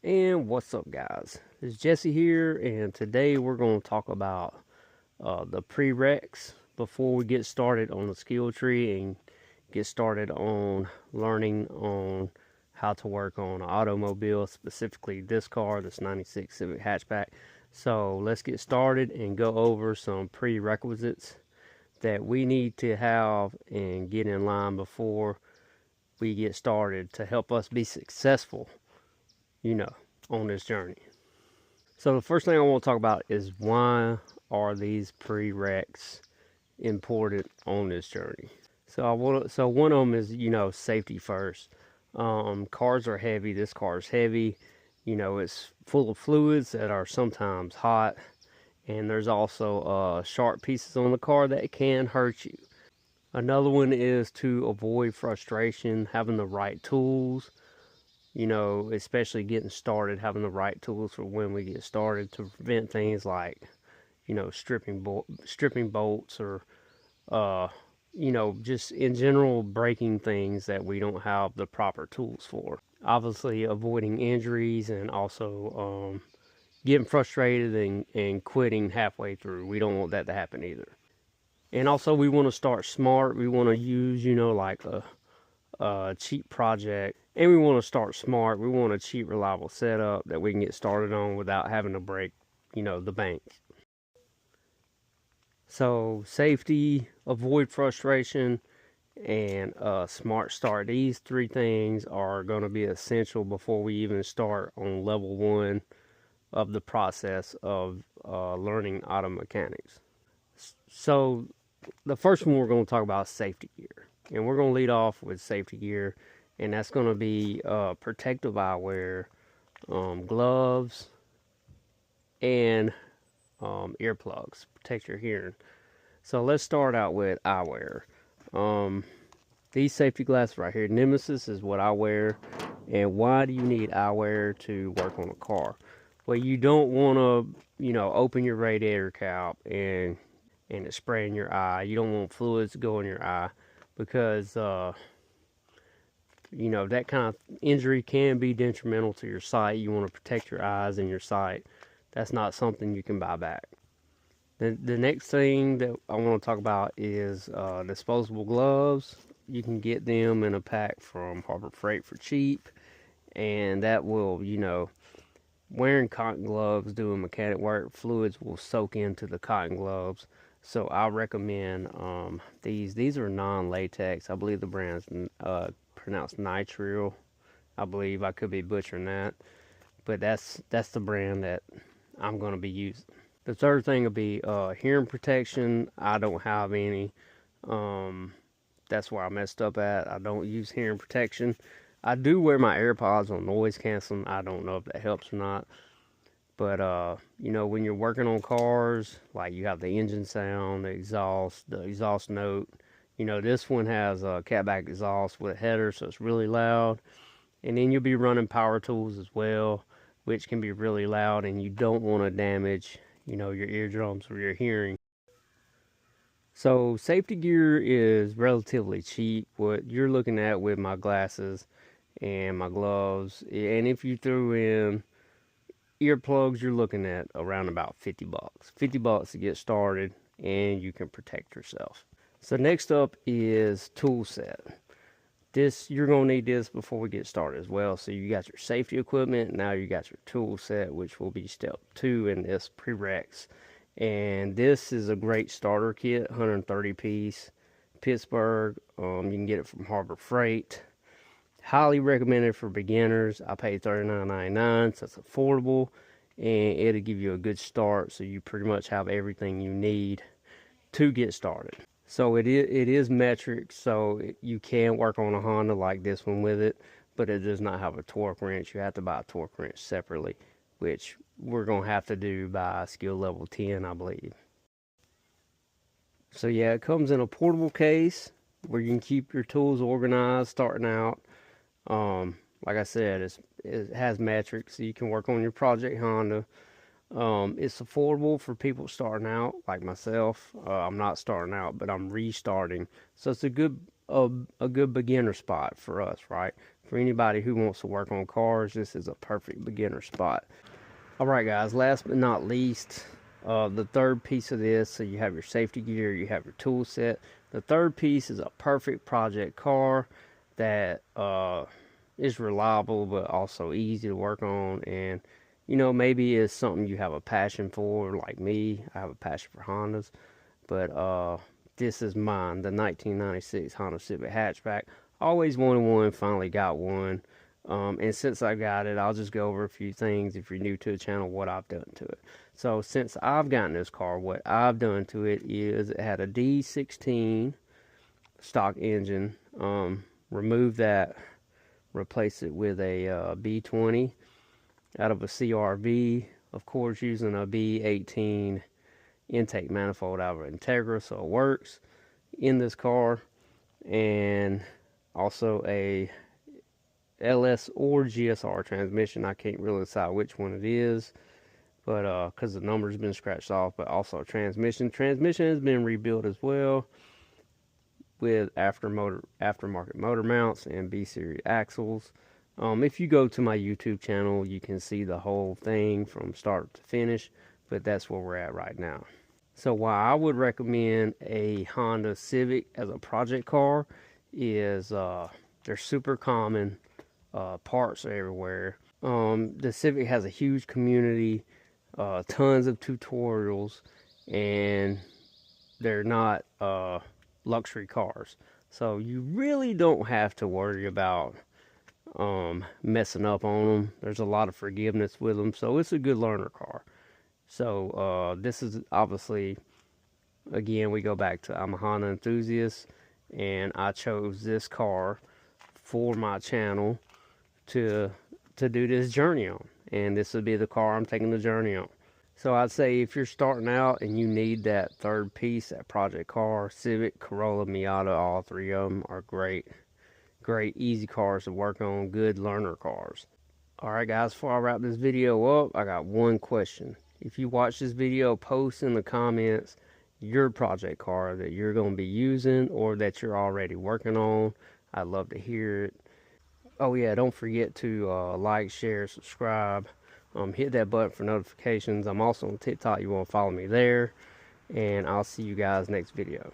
And what's up, guys? It's Jesse here, and today we're going to talk about the prereqs before we get started on the skill tree and get started on learning on how to work on an automobile, specifically this car, this 96 Civic hatchback. So let's get started and go over some prerequisites that we need to have and get in line before we get started to help us be successful, on this journey. So the first thing I want to talk about is why are these prereqs important on this journey? So one of them is, safety first. Cars are heavy. This car is heavy. It's full of fluids that are sometimes hot, and there's also sharp pieces on the car that can hurt you. Another one is to avoid frustration, having the right tools. Especially getting started, having the right tools for when we get started to prevent things like, stripping bolts or, just in general breaking things that we don't have the proper tools for. Obviously, avoiding injuries and also getting frustrated and quitting halfway through. We don't want that to happen either. And also, we want to start smart. We want to use, like a cheap project, and we want to start smart. We want a cheap, reliable setup that we can get started on without having to break, the bank. So safety, avoid frustration, and smart start. These three things are going to be essential before we even start on level 1 of the process of learning auto mechanics. So the first one we're going to talk about is safety gear. And we're going to lead off with safety gear, and that's going to be protective eyewear, gloves, and earplugs. Protect your hearing. So let's start out with eyewear. These safety glasses right here, Nemesis is what I wear. And why do you need eyewear to work on a car? Well, you don't want to, open your radiator cap and it's spraying your eye. You don't want fluids to go in your eye, because that kind of injury can be detrimental to your sight. You want to protect your eyes and your sight. That's not something you can buy back. The next thing that I want to talk about is disposable gloves. You can get them in a pack from Harbor Freight for cheap, and that will, wearing cotton gloves doing mechanic work, fluids will soak into the cotton gloves. So I recommend these. These are non-latex. I believe the brand's pronounced nitrile. I believe, I could be butchering that, but that's the brand that I'm going to be using. The third thing will be hearing protection. I don't have any. That's where I messed up at. I don't use hearing protection. I do wear my AirPods on noise canceling. I don't know if that helps or not. But, when you're working on cars, like you have the engine sound, the exhaust note. This one has a catback exhaust with a header, so it's really loud. And then you'll be running power tools as well, which can be really loud, and you don't want to damage, your eardrums or your hearing. So safety gear is relatively cheap. What you're looking at with my glasses and my gloves, and if you threw in earplugs, you're looking at around about $50. $50 to get started, and you can protect yourself. So next up is tool set. You're gonna need this before we get started as well. So you got your safety equipment, now you got your tool set, which will be step 2 in this prereqs. And this is a great starter kit, 130 piece, Pittsburgh. You can get it from Harbor Freight. Highly recommended for beginners. I paid $39.99, so it's affordable, and it'll give you a good start, so you pretty much have everything you need to get started. So it is metric, so you can work on a Honda like this one with it, but it does not have a torque wrench. You have to buy a torque wrench separately, which we're going to have to do by skill level 10, I believe. So yeah, it comes in a portable case where you can keep your tools organized starting out. Like I said, it has metrics, so you can work on your project Honda. It's affordable for people starting out like myself. I'm not starting out, but I'm restarting, so it's a good a good beginner spot for us, right? For anybody who wants to work on cars, this is a perfect beginner spot. Alright guys, last but not least, the third piece of this, so you have your safety gear, you have your tool set. The third piece is a perfect project car that is reliable but also easy to work on, and you know, maybe it's something you have a passion for, like me. I have a passion for Hondas, but this is mine, the 1996 Honda Civic hatchback. Always wanted one, finally got one. And since I got it, I'll just go over a few things if you're new to the channel, what I've done to it. So since I've gotten this car, what I've done to it is it had a D16 stock engine. Removed that, replaced it with a B20 out of a CRV, of course using a B18 intake manifold out of an Integra, so it works in this car. And also a LS or GSR transmission. I can't really decide which one it is, but because the number's been scratched off. But also transmission has been rebuilt as well with aftermarket motor mounts and B series axles. If you go to my YouTube channel, you can see the whole thing from start to finish, but that's where we're at right now. So why I would recommend a Honda Civic as a project car is they're super common. Parts are everywhere. The Civic has a huge community, tons of tutorials, and they're not luxury cars. So you really don't have to worry about messing up on them. There's a lot of forgiveness with them, so it's a good learner car. So this is obviously, again, we go back to I'm a Honda enthusiast, and I chose this car for my channel to do this journey on, and this would be the car I'm taking the journey on. So I'd say if you're starting out and you need that third piece, that project car, Civic, Corolla, Miata, all three of them are great easy cars to work on, good learner cars. Alright guys, before I wrap this video up, I got one question. If you watch this video, post in the comments your project car that you're going to be using or that you're already working on. I'd love to hear it. Oh yeah, don't forget to like, share, subscribe. Hit that button for notifications. I'm also on TikTok. You want to follow me there. And I'll see you guys next video.